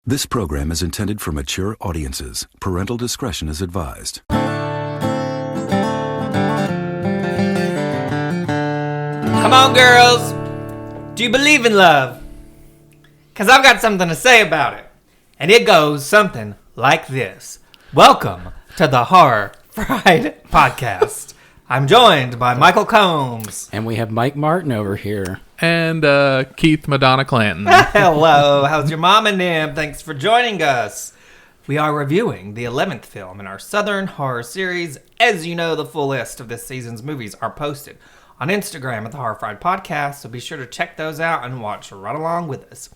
This program is intended for mature audiences. Parental discretion is advised. Come on, girls. Do you believe in love? Because I've got something to say about it. And it goes something like this. Welcome to the Horror Fried Podcast. I'm joined by Michael Combs. And we have Mike Martin over here. And Keith Madonna Clanton. Hello, how's your mom and them? Thanks for joining us. We are reviewing the 11th film in our Southern Horror series. As you know, the full list of this season's movies are posted on Instagram at the Horror Fried Podcast, so be sure to check those out and watch right along with us.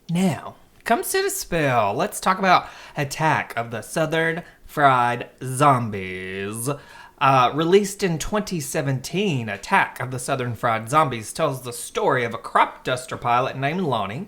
Now, come sit a spell. Let's talk about Attack of the Southern Fried Zombies. Released in 2017, Attack of the Southern Fried Zombies tells the story of a crop duster pilot named Lonnie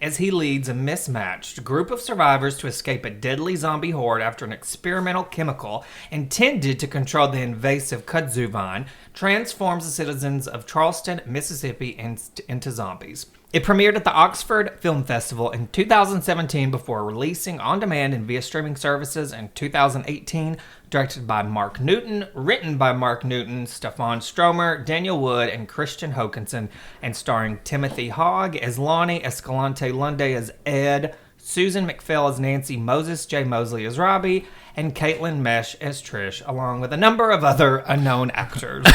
as he leads a mismatched group of survivors to escape a deadly zombie horde after an experimental chemical intended to control the invasive kudzu vine transforms the citizens of Charleston, Mississippi into zombies. It premiered at the Oxford Film Festival in 2017 before releasing on demand and via streaming services in 2018. Directed by Mark Newton, written by Mark Newton, Stefan Stromer, Daniel Wood, and Christian Hokanson, and starring Timothy Haug as Lonnie, Escalante Lundy as Ed, Susan McPhail as Nancy, Moses J. Moseley as Robbie, and Caitlin Mesh as Trish, along with a number of other unknown actors.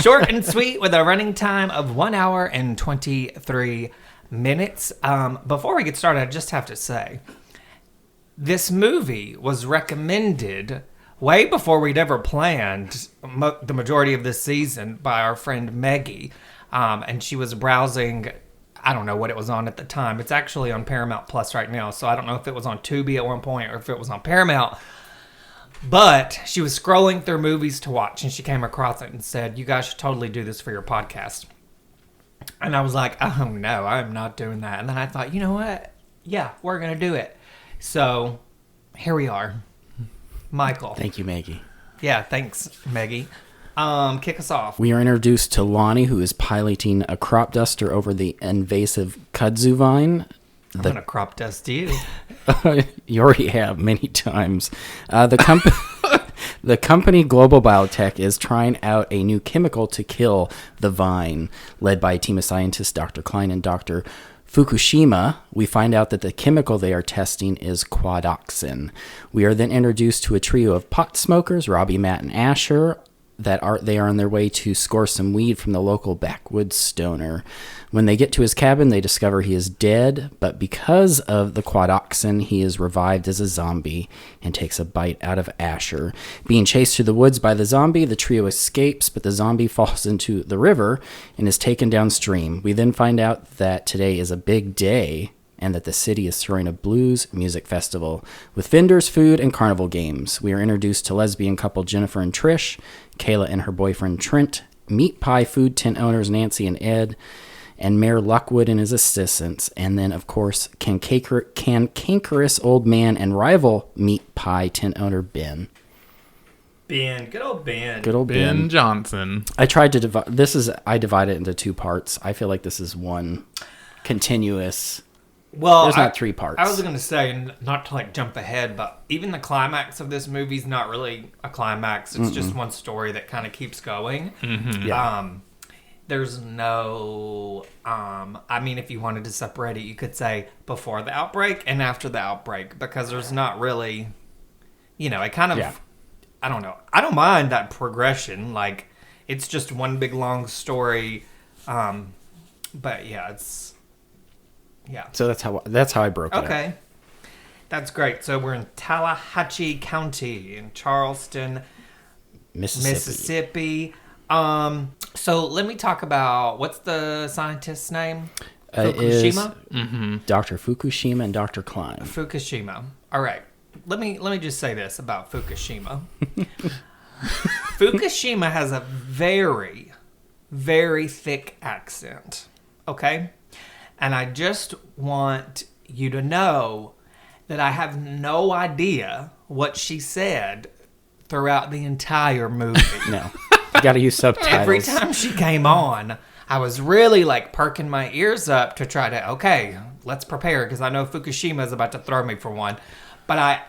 Short and sweet with a running time of 1 hour and 23 minutes. Before we get started, I just have to say, this movie was recommended way before we'd ever planned the majority of this season by our friend Maggie. And she was browsing, I don't know what it was on at the time. It's actually on Paramount Plus right now, so I don't know if it was on Tubi at one point or if it was on Paramount. But she was scrolling through movies to watch, and she came across it and said, "You guys should totally do this for your podcast." And I was like, oh no, I'm not doing that. And then I thought, you know what? Yeah, we're going to do it. So here we are. Michael. Thank you, Maggie. Yeah, thanks, Maggie. Kick us off. We are introduced to Lonnie, who is piloting a crop duster over the invasive kudzu vine. I'm going to crop dust you. You already have many times. The company Global Biotech is trying out a new chemical to kill the vine. Led by a team of scientists, Dr. Klein and Dr. Fukushima, we find out that the chemical they are testing is quadoxin. We are then introduced to a trio of pot smokers, Robbie, Matt, and Asher, they are on their way to score some weed from the local backwoods stoner. When they get to his cabin, they discover he is dead, but because of the quadoxin, he is revived as a zombie and takes a bite out of Asher. Being chased through the woods by the zombie, the trio escapes, but the zombie falls into the river and is taken downstream. We then find out that today is a big day and that the city is throwing a blues music festival with vendors, food, and carnival games. We are introduced to lesbian couple Jennifer and Trish, Kayla and her boyfriend Trent, meat pie food tent owners Nancy and Ed, and Mayor Luckwood and his assistants, and then, of course, cantankerous old man and rival meat pie tent owner Ben. Ben, good old Ben. Good old Ben. Ben Johnson. I tried to I divided it into two parts. I feel like this is one continuous. Well, there's not three parts. I was going to say, not to jump ahead, but even the climax of this movie is not really a climax. It's just one story that kind of keeps going. Mm-hmm. Yeah. There's no, I mean, if you wanted to separate it, you could say before the outbreak and after the outbreak, because there's not really, it kind of, I don't know. I don't mind that progression. It's just one big long story. But yeah, so that's how I broke it up. Okay. That's great. So we're in Tallahatchie County in Charleston, Mississippi. So let me talk about, what's the scientist's name? Fukushima? Dr. Fukushima and Dr. Klein. Fukushima. All right. Let me just say this about Fukushima. Fukushima has a very, very thick accent. Okay? And I just want you to know that I have no idea what she said throughout the entire movie. No. You got to use subtitles. Every time she came on, I was really perking my ears up to try to, okay, let's prepare because I know Fukushima is about to throw me for one. But I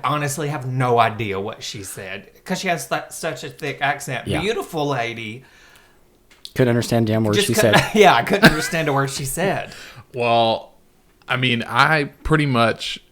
honestly have no idea what she said because she has such a thick accent. Yeah. Beautiful lady. Couldn't understand damn word she said. Yeah, I couldn't understand a word she said. Well, I mean, I pretty much,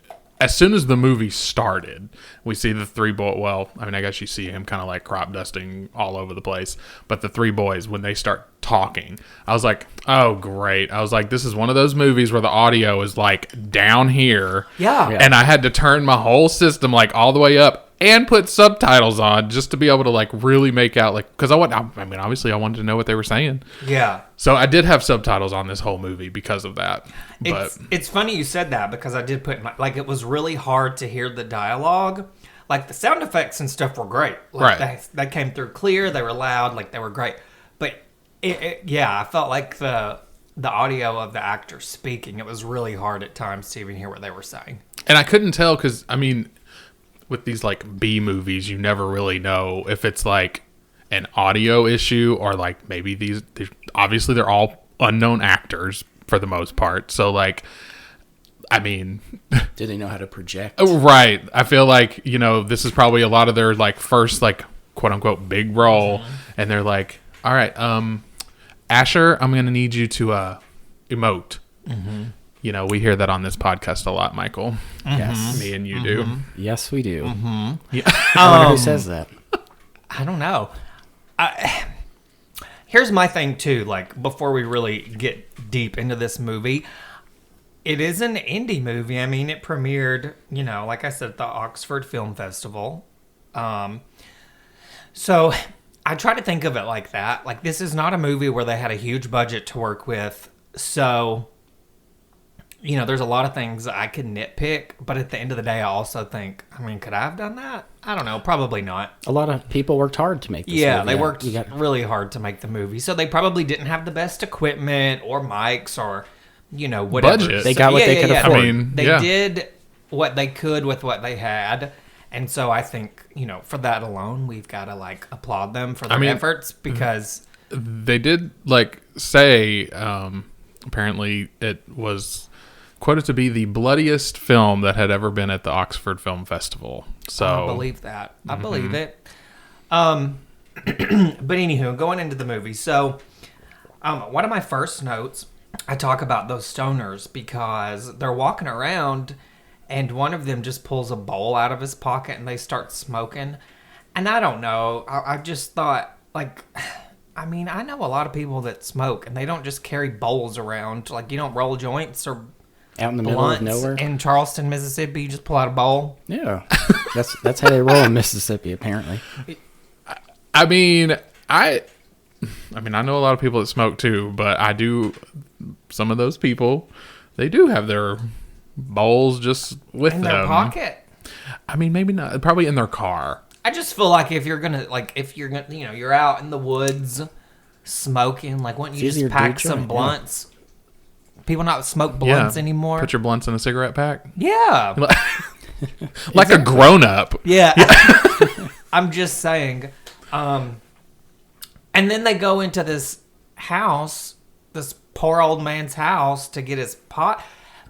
as soon as the movie started, we see the three boys. Well, I mean, I guess you see him kind of like crop dusting all over the place. But the three boys, when they start talking, I was like, oh, great. I was like, this is one of those movies where the audio is like down here. Yeah. And I had to turn my whole system like all the way up and put subtitles on just to be able to like really make out like, because obviously I wanted to know what they were saying. Yeah. So I did have subtitles on this whole movie because of that. But It's funny you said that because I did put like it was really hard to hear the dialogue. Like the sound effects and stuff were great. Like Right. they came through clear. They were loud. Like they were great. But I felt like the audio of the actors speaking, it was really hard at times to even hear what they were saying. And I couldn't tell because, I mean, with these like B movies, you never really know if it's like an audio issue or like maybe these obviously they're all unknown actors for the most part. So like, I mean, Do they know how to project? right. I feel like, you know, this is probably a lot of their like first like quote unquote big role. And they're like, all right, Asher, I'm going to need you to emote. You know, we hear that on this podcast a lot, Michael. Yes. Me and you do. Yes, we do. Yeah. I wonder who says that. I don't know. Here's my thing too. Like before we really get deep into this movie, it is an indie movie. I mean, it premiered, you know, like I said, at the Oxford Film Festival. So I try to think of it like that. Like this is not a movie where they had a huge budget to work with. So, you know, there's a lot of things I could nitpick, but at the end of the day, I also think, I mean, could I have done that? I don't know. Probably not. A lot of people worked hard to make this Yeah, movie. they worked really hard to make the movie. So they probably didn't have the best equipment or mics or, you know, whatever. Budget. They got what they could afford. I mean, They did what they could with what they had. And so I think, you know, for that alone, we've got to, like, applaud them for their efforts because... They did, like, say, apparently it was quoted to be the bloodiest film that had ever been at the Oxford Film Festival. So I believe that. I believe it. But anywho, going into the movie. So one of my first notes, I talk about those stoners because they're walking around and one of them just pulls a bowl out of his pocket and they start smoking. And I don't know. I just thought, like... I mean, I know a lot of people that smoke, and they don't just carry bowls around. Like, you don't roll joints or Out in the middle of nowhere. in Charleston, Mississippi. You just pull out a bowl. Yeah, that's how they roll in Mississippi, apparently. I mean, I know a lot of people that smoke too, but I do. Some of those people, they do have their bowls just with In them. their pocket. I mean, maybe not. Probably in their car. I just feel like if you're gonna, you know, you're out in the woods smoking, like, wouldn't you It's easier just to do pack a some joint, blunts? People not smoke blunts anymore. Put your blunts in a cigarette pack. Yeah. Like a grown up. Yeah. I'm just saying. And then they go into this house, this poor old man's house, to get his pot.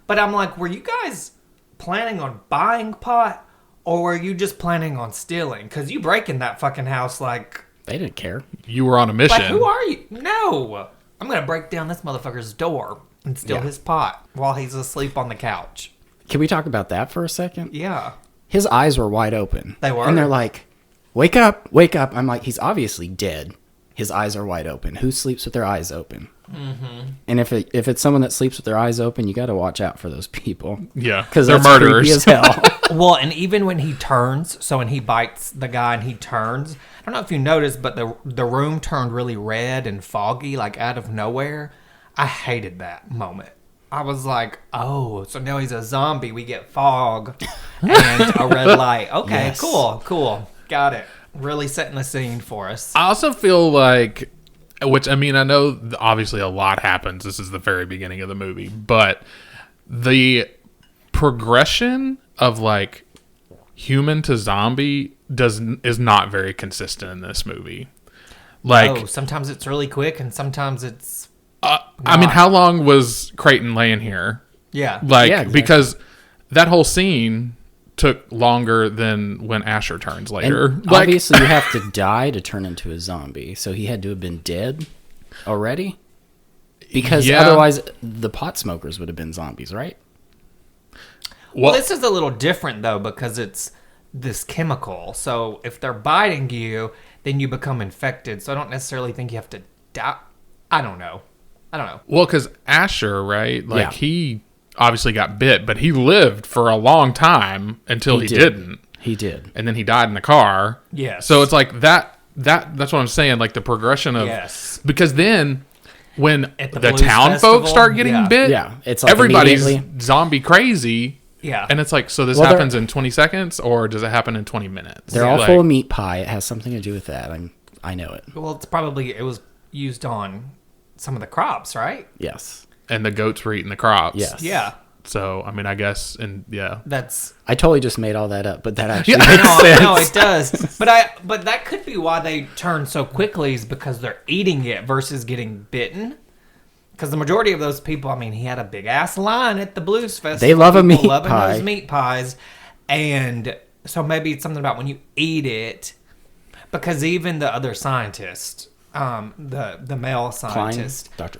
But I'm like, were you guys planning on buying pot? Or were you just planning on stealing? Because you break in that fucking house like... They didn't care. You were on a mission. Like, who are you? No. I'm going to break down this motherfucker's door and steal his pot while he's asleep on the couch. Can we talk about that for a second? Yeah. His eyes were wide open. They were. And they're like, wake up, wake up. I'm like, he's obviously dead. His eyes are wide open. Who sleeps with their eyes open? Mm-hmm. And if it's someone that sleeps with their eyes open, you got to watch out for those people. Yeah, Because they're that's murderers. creepy as hell. Well, and even when he turns, so when he bites the guy and he turns, I don't know if you noticed, but the room turned really red and foggy, like out of nowhere. I hated that moment. I was like, oh, so now he's a zombie. We get fog and a red light. Okay, Yes. cool. Got it. Really setting the scene for us. I also feel like, which, I mean, I know obviously a lot happens. This is the very beginning of the movie, but the progression of like human to zombie is not very consistent in this movie. Like, sometimes it's really quick and sometimes it's I mean, how long was Creighton laying here? Yeah. Like, Yeah, exactly. because that whole scene took longer than when Asher turns later. And Like, obviously, you have to die to turn into a zombie, so he had to have been dead already. Because Yeah. otherwise, the pot smokers would have been zombies, right? Well, this is a little different, though, because it's this chemical. So if they're biting you, then you become infected. So I don't necessarily think you have to die. I don't know. well, because Asher, right? Like, Yeah. he obviously got bit, but he lived for a long time until he didn't. He did. And then he died in the car. Yes. So it's like that's what I'm saying, like the progression of Yes. because then when At the the Blues town Festival, folks start getting yeah. bit, Yeah, it's like everybody's immediately- zombie crazy. Yeah. And it's like, so this Well, they're- happens in 20 seconds or does it happen in 20 minutes? They're all Like, full of meat pie. It has something to do with that. I know it. Well, it was used on some of the crops, right? Yes. and the goats were eating the crops. Yes. Yeah. So, I mean, I guess, and yeah. That's I totally just made all that up, but that actually Yeah. makes sense. no, it does. But that could be why they turn so quickly is because they're eating it versus getting bitten. Because the majority of those people, I mean, he had a big ass line at the Blues Festival. They love a People meat loving pie. those meat pies, and so maybe it's something about when you eat it. Because even the other scientist, the male scientist, Dr.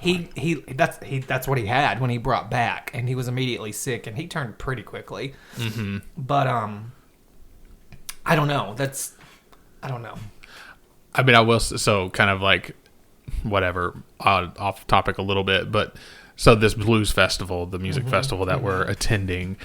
that's what he had when he brought back, and he was immediately sick, and he turned pretty quickly. Mm-hmm. But I don't know. I don't know. I mean, I will, so kind of like, whatever, off topic a little bit, but so this blues festival, the music festival that we're attending,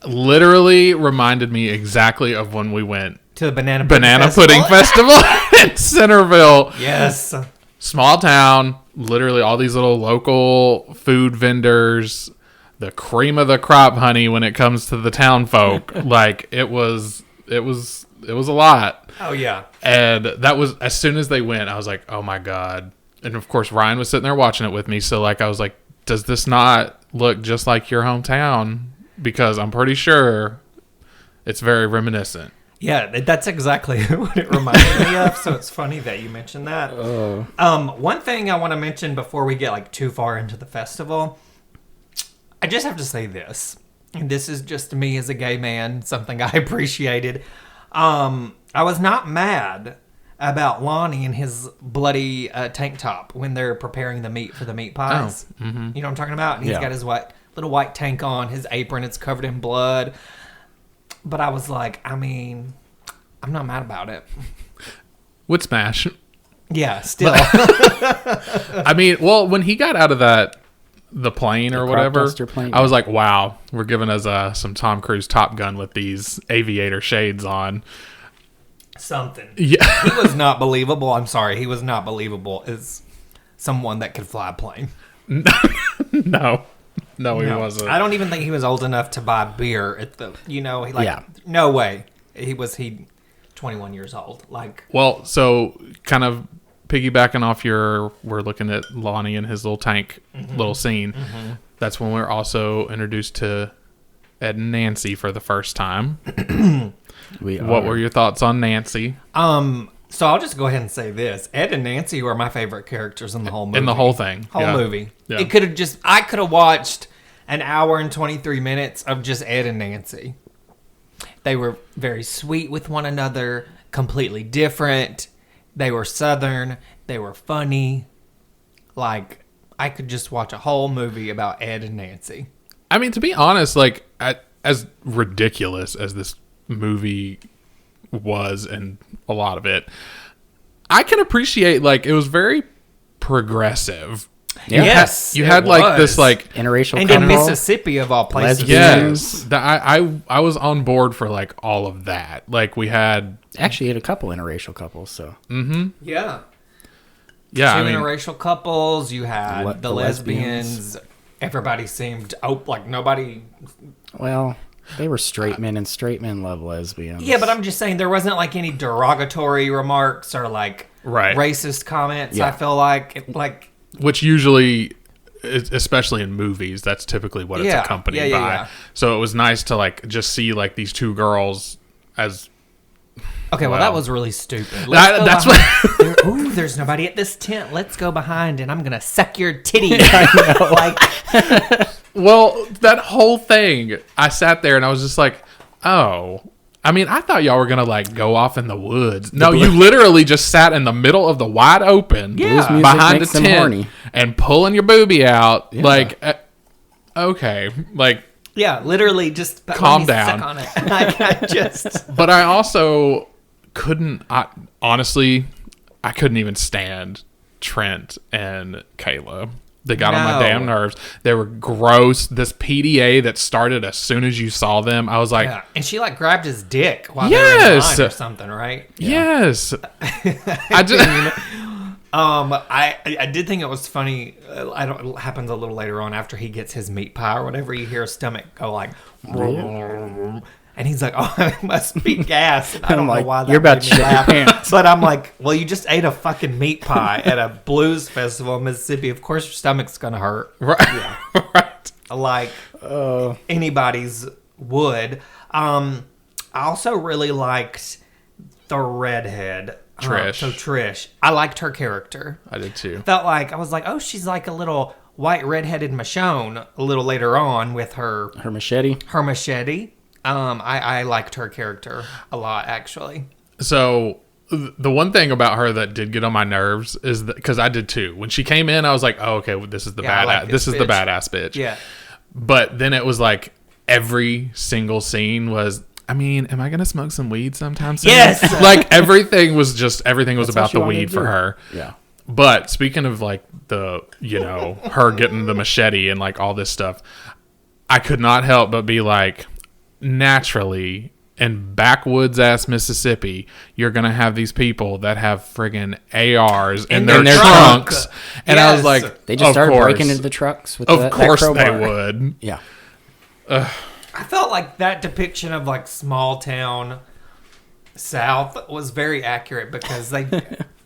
literally reminded me exactly of when we went To the Banana Pudding Festival in Centerville. Yes. Small town, literally all these little local food vendors, the cream of the crop, honey, when it comes to the town folk. Like, it was a lot. Oh, yeah. And that was, as soon as they went, I was like, oh my God. And of course, Ryan was sitting there watching it with me. So, like, I was like, does this not look just like your hometown? Because I'm pretty sure it's very reminiscent. Yeah, that's exactly what it reminded me of. So it's funny that you mentioned that. One thing I want to mention before we get like too far into the festival, I just have to say this. And this is just me as a gay man, something I appreciated. I was not mad about Lonnie and his bloody tank top when they're preparing the meat for the meat pies. You know what I'm talking about? And he's Yeah. got his little white tank on, his apron, it's covered in blood. But I was like, I mean, I'm not mad about it. Would smash. Yeah, still. I mean, well, when he got out of the plane or crop whatever, duster plane, I was like, wow, we're giving us some Tom Cruise Top Gun with these aviator shades on. Something. Yeah. He was not believable. I'm sorry. He was not believable as someone that could fly a plane. No, he No. wasn't. I don't even think he was old enough to buy beer at the, Yeah. no way. He 21 years old. Like, Well, so kind of piggybacking off we're looking at Lonnie and his little tank little scene. That's when we're also introduced to Ed and Nancy for the first time. What were your thoughts on Nancy? so I'll just go ahead and say this. Ed and Nancy were my favorite characters in the whole movie. In the whole thing. Whole Yeah. movie. Yeah. I could have watched an hour and 23 minutes of just Ed and Nancy. They were very sweet with one another, completely different. They were Southern. They were funny. Like, I could just watch a whole movie about Ed and Nancy. I mean, to be honest, like, as ridiculous as this movie was and a lot of it, I can appreciate, like, it was very progressive. Yes, You it had like this was. like interracial And in couple. Mississippi, of all places. Lesbians. yes, I was on board for like all of that. Like we had Actually, had a couple interracial couples. So Yeah. yeah, Two I mean interracial couples. You had the lesbians. lesbians. Everybody seemed like nobody. well, they were straight men, and straight men love lesbians. Yeah, but I'm just saying there wasn't like any derogatory remarks or like Right. racist comments. Yeah. I feel like which usually, especially in movies, that's typically what it's Yeah, accompanied yeah, yeah, by. yeah. So it was nice to like just see like these two girls as Okay, well, Wow. that was really stupid. That's what. Ooh, there's nobody at this tent. Let's go behind, and I'm gonna suck your titty. Like, Well, that whole thing, I sat there and I was just like, oh. I mean, I thought y'all were going to, like, go off in the woods. No, you literally just sat in the middle of the wide open Blues music behind the makes them tent horny. and pulling your boobie out. Yeah. Like, okay. Like, yeah, literally just calm down. Suck on it. I just. But I also honestly, I couldn't even stand Trent and Kayla. They got on my damn nerves. They were gross. This PDA that started as soon as you saw them, I was like... Yeah. And she, like, grabbed his dick while they were in line or something, right? Yes. I just... I did think it was funny. It happens a little later on after he gets his meat pie or whatever. You hear his stomach go like... And he's like, oh, it must be gas. And I don't know why that you're about made to me shit your laugh. pants. But I'm like, well, you just ate a fucking meat pie at a blues festival in Mississippi. Of course your stomach's going to hurt. Right. Yeah. Right. Like anybody's would. I also really liked the redhead. Trish. Trish. I liked her character. I did too. I was like, oh, she's like a little white redheaded Michonne a little later on with her machete. Her machete. I liked her character a lot, actually. So the one thing about her that did get on my nerves is because I did too. When she came in, I was like, "Oh, okay, well, this is the badass. Like this is the badass bitch." Yeah. But then it was like every single scene was. I mean, am I gonna smoke some weed sometime soon? Yes. Like everything was about the wanted weed to for do. her. Yeah. But speaking of like her getting the machete and like all this stuff, I could not help but be like, naturally in backwoods ass Mississippi, you're gonna have these people that have friggin' ARs in their trunks. And I was like, they just started breaking into the trucks with of course that they crowbar. would. Yeah. I felt like that depiction of like small town South was very accurate because they,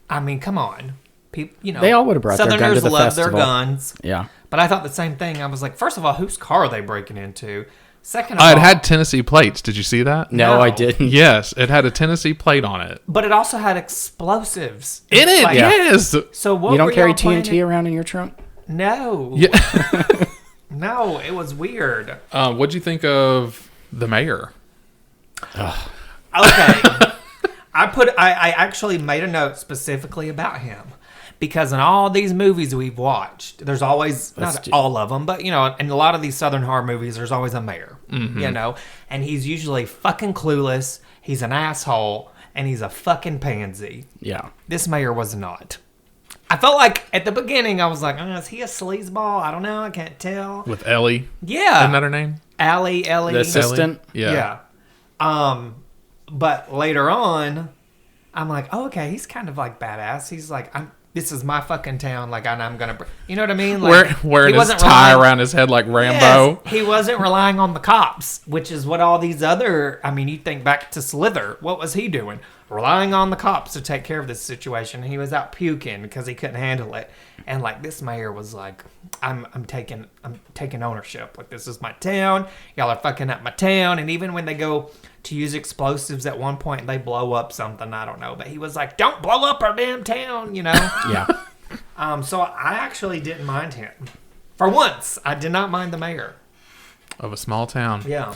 I mean, come on. People, they all would have brought their gun to Southerners the love festival. their guns. Yeah. But I thought the same thing. I was like, first of all, whose car are they breaking into? Second of all, It had Tennessee plates. Did you see that? No, I didn't. Yes, it had a Tennessee plate on it. but it also had explosives In it, Like, yes. So what? You don't were carry y'all planning? TNT around in your trunk? No. Yeah. No, it was weird. What'd you think of the mayor? Okay. I actually made a note specifically about him because in all these movies we've watched, there's always, not all of them, but, in a lot of these Southern horror movies, there's always a mayor, and he's usually fucking clueless, he's an asshole, and he's a fucking pansy. Yeah. This mayor was not. I felt like at the beginning, I was like, is he a sleazeball? I don't know. I can't tell. With Ellie? Yeah. Isn't that her name? Ellie. The assistant? Yeah. But later on, I'm like, oh, okay, he's kind of like badass. He's like, this is my fucking town. Like, I'm gonna, you know what I mean? Like, wearing his tie around his head like Rambo. Yes, he wasn't relying on the cops, which is what all these other. I mean, you think back to Slither. What was he doing? Relying on the cops to take care of this situation. He was out puking because he couldn't handle it. And like this mayor was like, I'm taking ownership. Like, this is my town. Y'all are fucking up my town. And even when they go to use explosives at one point, they blow up something. I don't know. But he was like, don't blow up our damn town, Yeah. So I actually didn't mind him. For once, I did not mind the mayor. Of a small town. Yeah.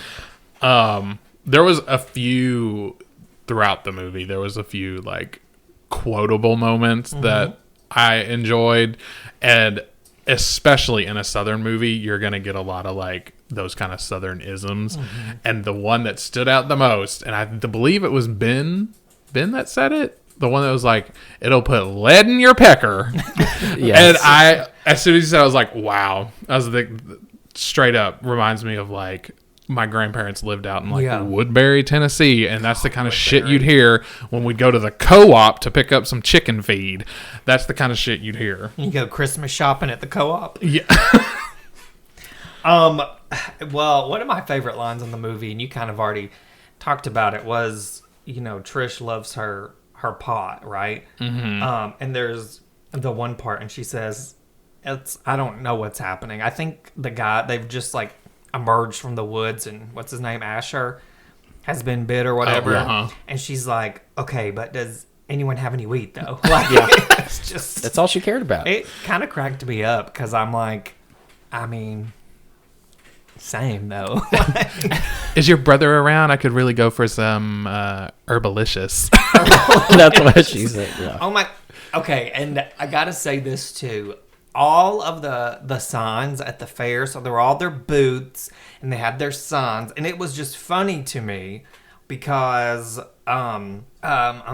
There was a few throughout the movie. There was a few like quotable moments that I enjoyed, and especially in a Southern movie, you're gonna get a lot of like those kind of Southern isms. And the one that stood out the most, and I believe it was Ben that said it. The one that was like, "It'll put lead in your pecker." Yes. And as soon as he said, I was like, "Wow!" I was like, straight up reminds me of like my grandparents lived out in like Woodbury, Tennessee, and that's the kind of shit you'd hear when we'd go to the co-op to pick up some chicken feed. That's the kind of shit you'd hear. You go Christmas shopping at the co-op. Yeah. Well, one of my favorite lines in the movie, and you kind of already talked about it, was Trish loves her pot, right? And there's the one part, and she says, I don't know what's happening. I think they've just like emerged from the woods, and what's his name, Asher, has been bit or whatever. Uh-huh. And she's like, okay, but does anyone have any wheat though? Like, it's just, That's all she cared about. it kind of cracked me up because I'm like, I mean, same though. Is your brother around? I could really go for some herbalicious. That's what she said. Yeah. Oh my, okay, and I gotta say this too. All of the signs at the fair, so they were all their booths, and they had their signs, and it was just funny to me because I'm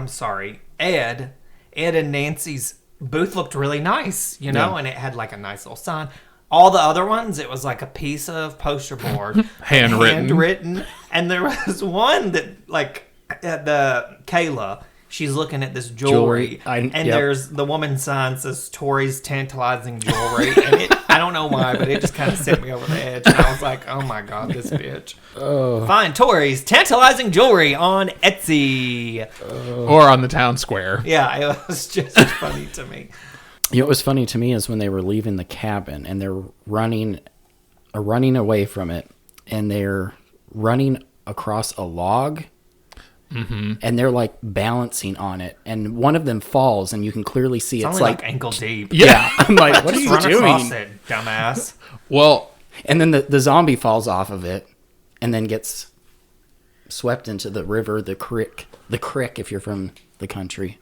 sorry, Ed and Nancy's booth looked really nice, you know, and it had like a nice little sign. All the other ones, it was like a piece of poster board, handwritten, and there was one that like the Kayla. She's looking at this jewelry, and there's the woman's sign says Tori's tantalizing jewelry, and I don't know why, but it just kind of sent me over the edge, and I was like, oh my god, this bitch. Find Tori's tantalizing jewelry on Etsy. Or on the town square. Yeah, it was just funny to me. You know what was funny to me is when they were leaving the cabin and they're running away from it, and they're running across a log. Mm-hmm. And they're like balancing on it, and one of them falls, and you can clearly see it's like ankle deep. Yeah, I'm like, what are you Run doing? across it, dumbass. Well, And then the zombie falls off of it, and then gets swept into the river, the creek if you're from the country.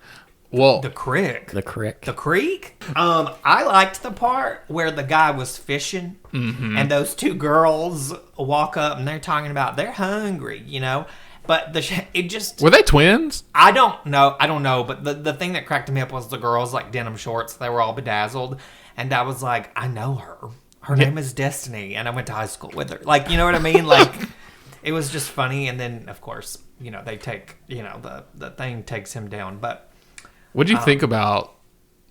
well, The crick. The creek. The creek? I liked the part where the guy was fishing and those two girls walk up and they're talking about they're hungry, you know? But it just... were they twins? I don't know. But the thing that cracked me up was the girls, like, denim shorts. They were all bedazzled. And I was like, I know her. Her name is Destiny. And I went to high school with her. Like, you know what I mean? Like, it was just funny. And then, of course, you know, they take, you know, the thing takes him down. But... What'd you think about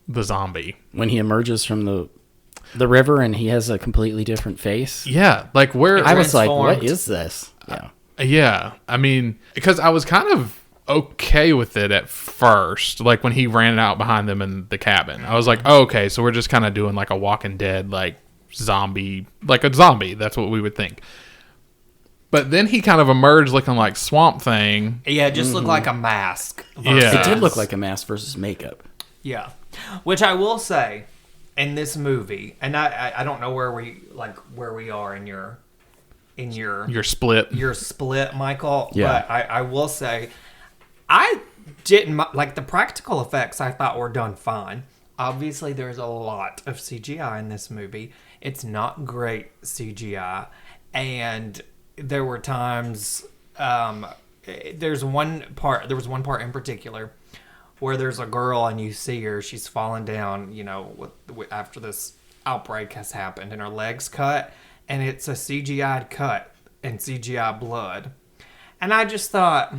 the zombie? When he emerges from the river and he has a completely different face. Yeah, like where... I was like, Transformed. what is this? Yeah. Yeah, I mean, because I was kind of okay with it at first, like when he ran out behind them in the cabin. I was like, oh, okay, so we're just kind of doing like a Walking Dead, like zombie, like a zombie. That's what we would think. But then he kind of emerged looking like Swamp Thing. Yeah, it just looked like a mask. Yeah. It did look like a mask versus makeup. Yeah. Which I will say, in this movie, and I don't know where we are in your You're split. your split, Michael. Yeah. But I will say, I didn't like the practical effects. I thought were done fine. Obviously, there's a lot of CGI in this movie. It's not great CGI, and there were times. There was one part in particular where there's a girl and you see her. She's fallen down. You know, after this outbreak has happened, and her legs cut. And it's a CGI cut and CGI blood. And I just thought,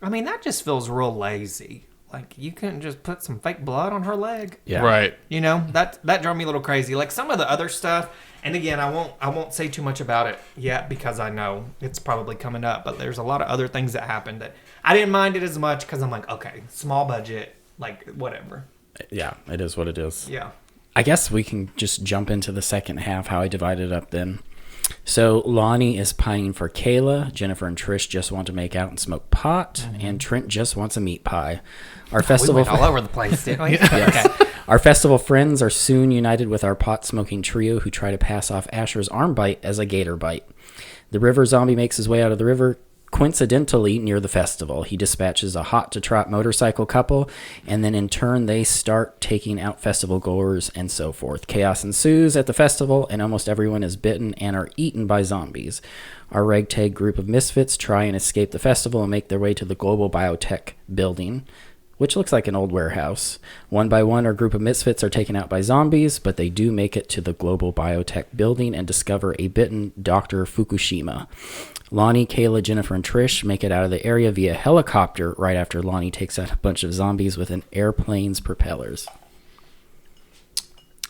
I mean, that just feels real lazy. Like, you couldn't just put some fake blood on her leg. Yeah. Right. You know, that drove me a little crazy. Like, some of the other stuff, and again, I won't say too much about it yet because I know it's probably coming up, but there's a lot of other things that happened that I didn't mind it as much because I'm like, okay, small budget, like, whatever. Yeah, it is what it is. Yeah. I guess we can just jump into the second half, how I divided it up then. So Lonnie is pining for Kayla. Jennifer and Trish just want to make out and smoke pot. And Trent just wants a meat pie. Our We festival went all over the place, didn't we? Yes. Okay. Our festival friends are soon united with our pot-smoking trio who try to pass off Asher's arm bite as a gator bite. The river zombie makes his way out of the river, coincidentally near the festival. He dispatches a hot-to-trot motorcycle couple, and then in turn they start taking out festival goers and so forth. Chaos ensues at the festival, and almost everyone is bitten and are eaten by zombies. Our ragtag group of misfits try and escape the festival and make their way to the Global Biotech building, which looks like an old warehouse. One by one, our group of misfits are taken out by zombies, but they do make it to the Global Biotech building and discover a bitten Dr. Fukushima. Lonnie, Kayla, Jennifer, and Trish make it out of the area via helicopter right after Lonnie takes out a bunch of zombies with an airplane's propellers.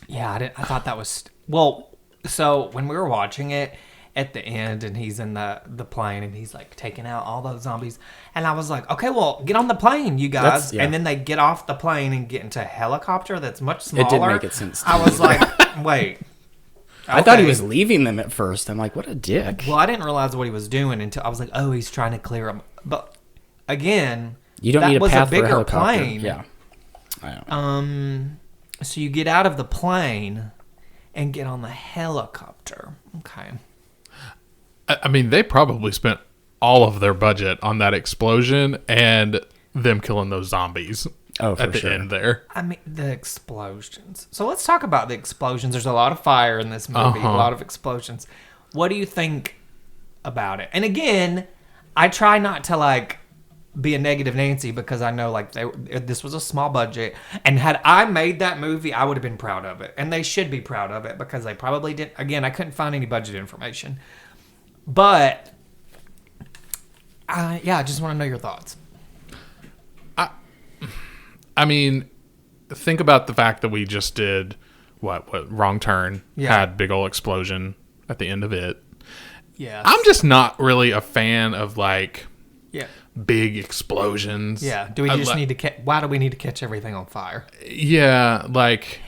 Yeah, I thought that was... Well, so when we were watching it at the end and he's in the plane and he's like taking out all those zombies, and I was like, okay, well, get on the plane, you guys. Yeah. And then they get off the plane and get into a helicopter that's much smaller. It did make it sense. I was like, wait, I thought he Okay. was leaving them at first. I'm like, what a dick. Well, I didn't realize what he was doing until I was like, oh, he's trying to clear them. But again, You don't that need a was path for a bigger helicopter. plane. Yeah. I don't. So you get out of the plane and get on the helicopter. Okay. I mean, they probably spent all of their budget on that explosion and them killing those zombies Oh, for at the sure. end there. I mean, the explosions. So let's talk about the explosions. There's a lot of fire in this movie, a lot of explosions. What do you think about it? And again, I try not to like be a negative Nancy because I know like this was a small budget, and had I made that movie, I would have been proud of it, and they should be proud of it because they probably did. Again, I couldn't find any budget information, but yeah, I just want to know your thoughts. I mean, think about the fact that we just did what Wrong Turn had big old explosion at the end of it. Yeah, I'm just not really a fan of like yeah. big explosions. Yeah. Do we just need to? Why do we need to catch everything on fire? Yeah, like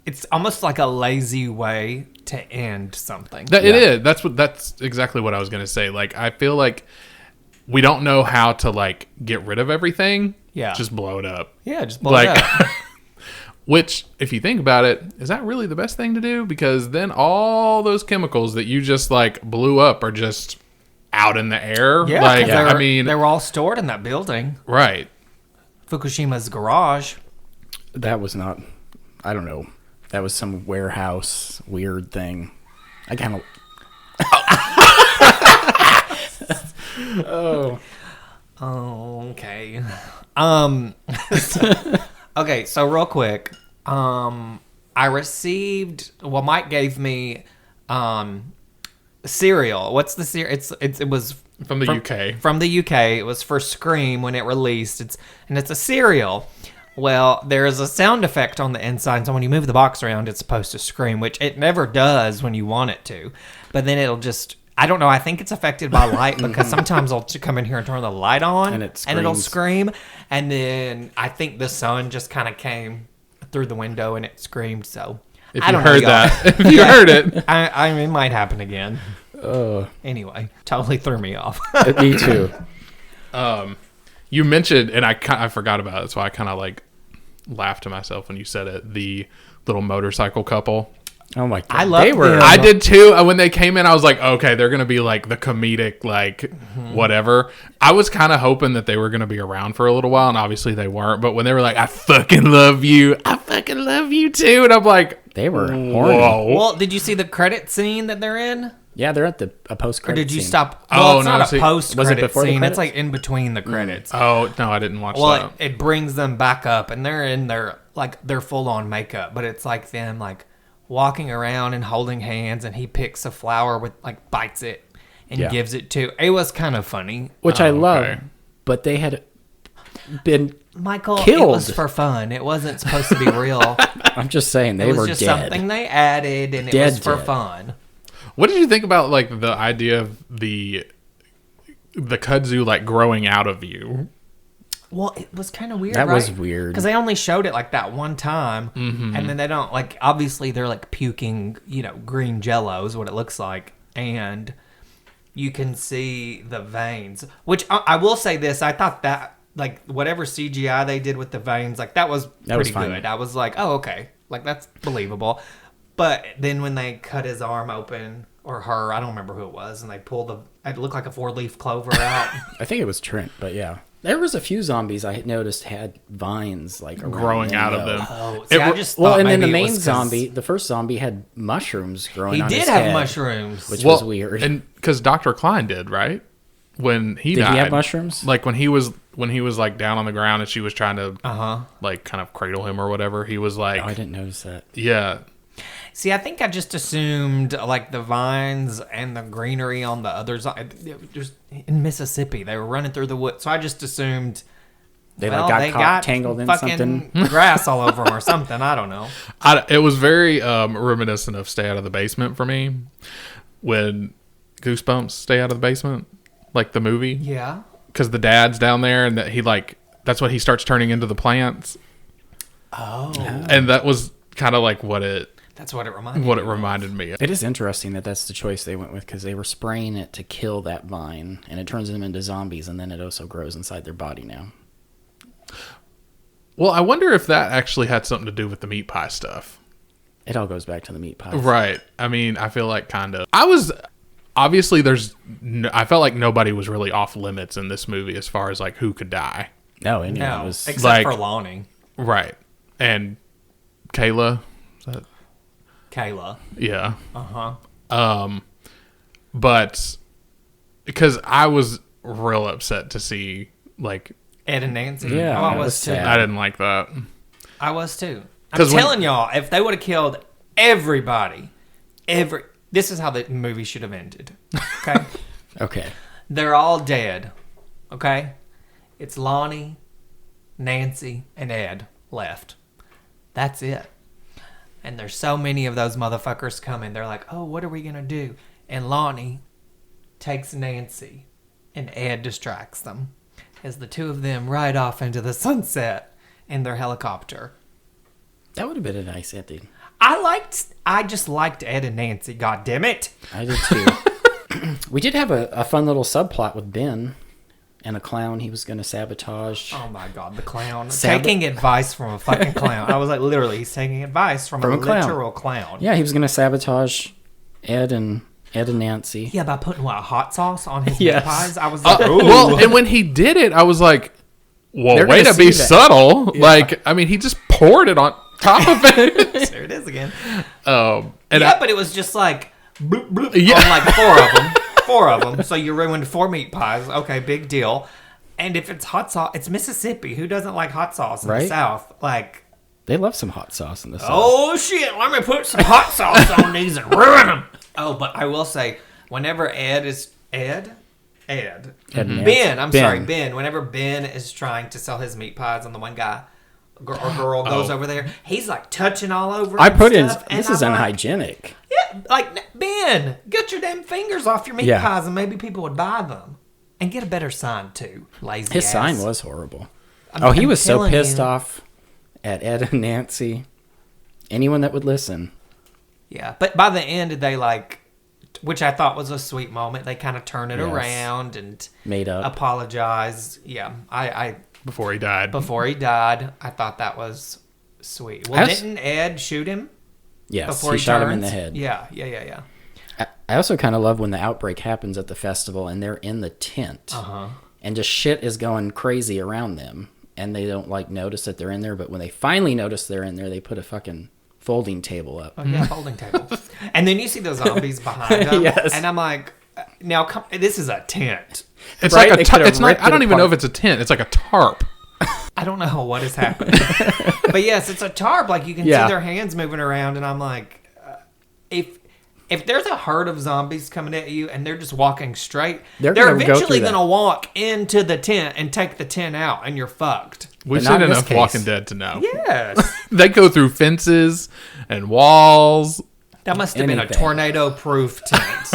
It's almost like a lazy way to end something. it is. That's exactly what I was gonna say. Like, I feel like we don't know how to like get rid of everything. Yeah. Just blow it up. Yeah, just blow it up. Which, if you think about it, is that really the best thing to do? Because then all those chemicals that you just like blew up are just out in the air. Yeah, like, I I mean, they were all stored in that building, right. Fukushima's garage. That was not, I don't know. That was some warehouse weird thing. I kind of. Oh. Okay. Okay, so real quick, I received. Well, Mike gave me cereal. What's the cereal? It was From the UK. From the UK. It was for Scream when it released. It's a cereal. Well, there is a sound effect on the inside, so when you move the box around, it's supposed to scream, which it never does when you want it to. But then it'll just, I don't know, I think it's affected by light because sometimes I'll come in here and turn the light on And it it'll screams. scream. And then I think the sun just kind of came through the window and it screamed. So If I you don't know, heard y'all. that, if you heard it, I mean, it might happen again. Anyway, totally threw me off. Me too. you mentioned, and I forgot about it, so I kind of like laughed to myself when you said it. The little motorcycle couple. Oh my god. I love They were. them. I did too. When they came in, I was like, okay, they're gonna be like the comedic, like whatever. I was kind of hoping that they were gonna be around for a little while, and obviously they weren't. But when they were like, "I fucking love you," too, and I'm like, They were horny. whoa. Well, did you see the credit scene that they're in? Yeah, they're at a post Or credit. did you scene. stop? Oh, Well, it's no, not see- a post Was it credit before the scene. It's credits? like in between the credits. Oh no, I didn't watch Well, that. it brings them back up, and they're in their full on makeup, but it's like them like walking around and holding hands, and he picks a flower with like bites it and Yeah. gives it to. It was kind of funny. Which I love, okay. but they had been. Michael, Killed. it was for fun. It wasn't supposed to be real. I'm just saying they It was were just dead. something they added, and it Dead, was for dead. fun. What did you think about like the idea of the kudzu like growing out of you? Well, it was kind of weird. That was right? weird. Because they only showed it like that one time, and then they don't like. Obviously, they're like puking, green Jello is what it looks like, and you can see the veins. Which I will say this: I thought that like whatever CGI they did with the veins, like that was pretty fine. good. I was like, oh okay, like that's believable. But then when they cut his arm open, or her, I don't remember who it was, and they pulled it looked like a 4-leaf clover out. I think it was Trent, but yeah. There was a few zombies I had noticed had vines like around Growing out of though. them. Oh, see, I just Well, thought and then the maybe it main was 'cause zombie, the first zombie, had mushrooms growing He on did his have head, mushrooms. which was weird. And because Dr. Klein did, right? When he Did died, he have mushrooms? Like when he was like down on the ground and she was trying to Uh-huh. like kind of cradle him or whatever. He was like, Oh, I didn't notice that. yeah. See, I think I just assumed like the vines and the greenery on the other side. Just in Mississippi, they were running through the woods, so I just assumed They well, got they caught got tangled in fucking something. grass all over them or something. I don't know. It was very reminiscent of Stay Out of the Basement for me. When Goosebumps Stay Out of the Basement, like the movie. Yeah. Because the dad's down there and that he like, that's what he starts turning into the plants. Oh. And that was kind of like what it That's what it reminded what it me of. reminded me of. It is interesting that that's the choice they went with, because they were spraying it to kill that vine, and it turns them into zombies, and then it also grows inside their body now. Well, I wonder if that actually had something to do with the meat pie stuff. It all goes back to the meat pie. Right. I mean, I feel like kind of. Obviously, I felt like nobody was really off limits in this movie as far as like who could die. No, it No, was except like- for Lonnie. Right. And Kayla. Is that, Kayla. yeah. Uh-huh. But because I was real upset to see like Ed and Nancy. Yeah, Oh, I that was was too. sad. I didn't like that. I was too. I'm 'Cause when- telling y'all, if they would have killed everybody, this is how the movie should have ended. Okay? okay. They're all dead. Okay? It's Lonnie, Nancy, and Ed left. That's it. And there's so many of those motherfuckers coming. They're like, oh, what are we going to do? And Lonnie takes Nancy, and Ed distracts them as the two of them ride off into the sunset in their helicopter. That would have been a nice ending. I just liked Ed and Nancy, god damn it. I did too. We did have a fun little subplot with Ben and a clown he was going to sabotage. Oh my god, the clown. Sab- Taking advice from a fucking clown. I was like, literally, he's taking advice from a clown. literal clown. Yeah, he was going to sabotage Ed and Nancy. Yeah, by putting what, hot sauce on his Yes. meat pies? I was like, ooh. Well, and when he did it, I was like, well, They're way gonna to be see that. subtle. Like, I mean, he just poured it on top of it. There it is again. And Yeah, but it was just like, bloop, bloop, Yeah. on like four of them. Four of them. So you ruined 4 meat pies. Okay, big deal. And if it's hot sauce, it's Mississippi. Who doesn't like hot sauce in the Right? South? Like, They love some hot sauce in the South. oh shit, let me put some hot sauce on these and ruin them. Oh, but I will say, whenever Ed, Ed and Ben, Nancy. Ben, whenever Ben is trying to sell his meat pies and the one guy or girl goes over there, he's like touching all over I and put in, stuff, and this is I'm like, unhygienic. yeah, like, Ben, get your damn fingers off your meat Yeah. pies and maybe people would buy them. And get a better sign, too. Lazy His ass. sign was horrible. I'm He was so telling pissed you. off at Ed and Nancy. Anyone that would listen. Yeah, but by the end, they like, which I thought was a sweet moment. They kind of turn it Yes. around and Made up. apologize. Yeah, I before he died. before he died, I thought that was sweet. Well, I was- didn't Ed shoot him Yes, before he shot him in turns? the head. Yeah. I also kind of love when the outbreak happens at the festival and they're in the tent. Uh-huh. And just shit is going crazy around them. And they don't like notice that they're in there. But when they finally notice they're in there, they put a fucking folding table up. Oh, yeah, folding table. And then you see the zombies behind them. Yes. And I'm like, now, this is a tent. It's Right? like They a could've it's not. ripped I it don't even know if apart. it's a tent. It's like a tarp. I don't know what is happening. But yes, it's a tarp. Like, you can Yeah. see their hands moving around. And I'm like, if there's a herd of zombies coming at you and they're just walking straight, They're they're gonna go eventually through that. going to walk into the tent and take the tent out, and you're fucked. We've not seen in this enough case. Walking Dead to know. Yes. They go through fences and walls. That must have been a Anything. tornado-proof tent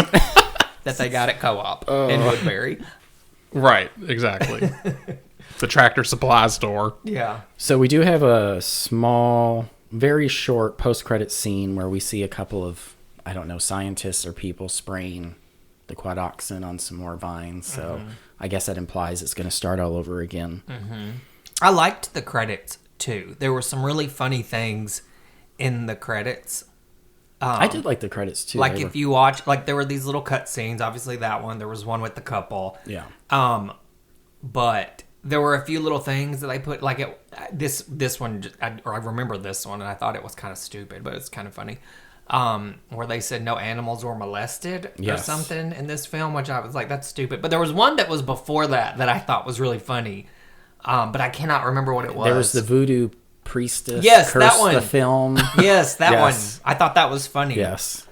that they got at Co-op in Woodbury. Right. Exactly. The Tractor Supply store. Yeah. So we do have a small, very short post-credit scene where we see a couple of, I don't know, scientists or people spraying the quadoxin on some more vines. So I guess that implies it's going to start all over again. I liked the credits, too. There were some really funny things in the credits. I did like the credits too. Like, They if were- you watch, like, there were these little cut scenes. Obviously, that one. There was one with the couple. yeah. But there were a few little things that they put, like, this one, I remember this one, and I thought it was kind of stupid, but it's kind of funny. Where they said no animals were molested or Yes. something in this film, which I was like, that's stupid. But there was one that was before that I thought was really funny. But I cannot remember what it was. There was the voodoo priestess. Yes, that curse one. The film. Yes, that Yes. one. I thought that was funny. Yes.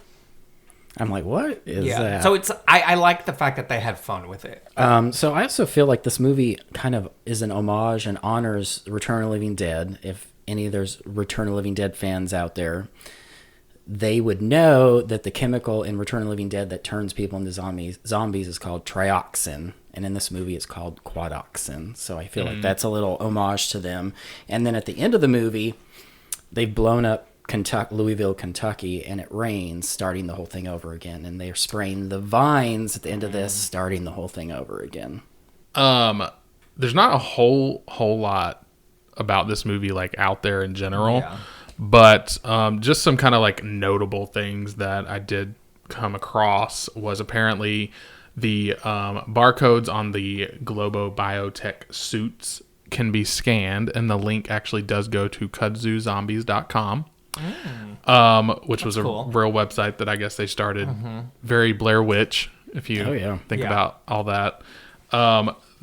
I'm like, what is Yeah. that? So I like the fact that they had fun with it. So I also feel like this movie kind of is an homage and honors Return of the Living Dead. If any of there's Return of the Living Dead fans out there, they would know that the chemical in Return of the Living Dead that turns people into zombies is called trioxin. And in this movie, it's called quadoxin. So I feel like that's a little homage to them. And then at the end of the movie, they've blown up Louisville, Kentucky, and it rains, starting the whole thing over again. And they're spraying the vines at the end of this, starting the whole thing over again. There's not a whole lot about this movie like out there in general, but just some kind of like notable things that I did come across was apparently the barcodes on the Globo Biotech suits can be scanned, and the link actually does go to kudzozombies.com, which was a real website that I guess they started. Very Blair Witch, if you think about all that.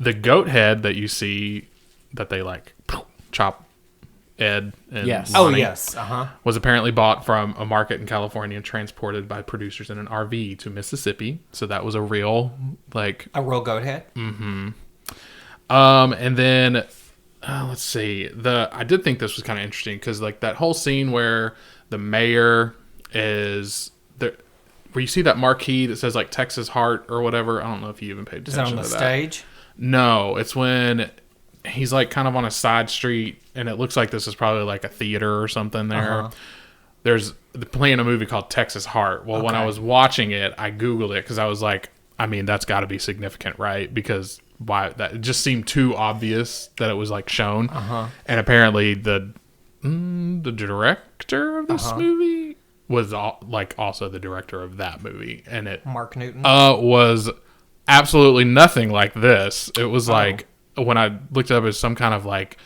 The goat head that you see that they like chop Ed and Lonnie was apparently bought from a market in California and transported by producers in an RV to Mississippi. So that was a real goat head. And then let's see. I did think this was kind of interesting because like that whole scene where the mayor is there, where you see that marquee that says like Texas Heart or whatever. I don't know if you even paid attention to that. Is that on the stage? No, it's when he's like kind of on a side street, and it looks like this is probably like a theater or something there. There's playing a movie called Texas Heart. Well, when I was watching it, I Googled it because I was like, I mean, that's got to be significant, right? Because it just seemed too obvious that it was like shown. And apparently the director of this movie was also the director of that movie, and it Mark Newton was absolutely nothing like this. It was like when I looked it up as some kind of like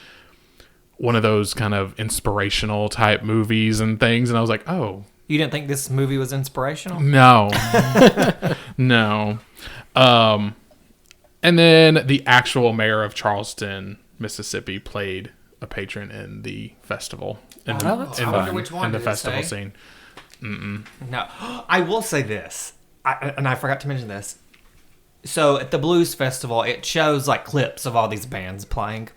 one of those kind of inspirational type movies and things, and I was like, oh, you didn't think this movie was inspirational? No. No. And then the actual mayor of Charleston, Mississippi, played a patron in the festival. I wonder which one. In the did festival it say? scene. No. I will say this, and I forgot to mention this. So at the Blues Festival, it shows like clips of all these bands playing.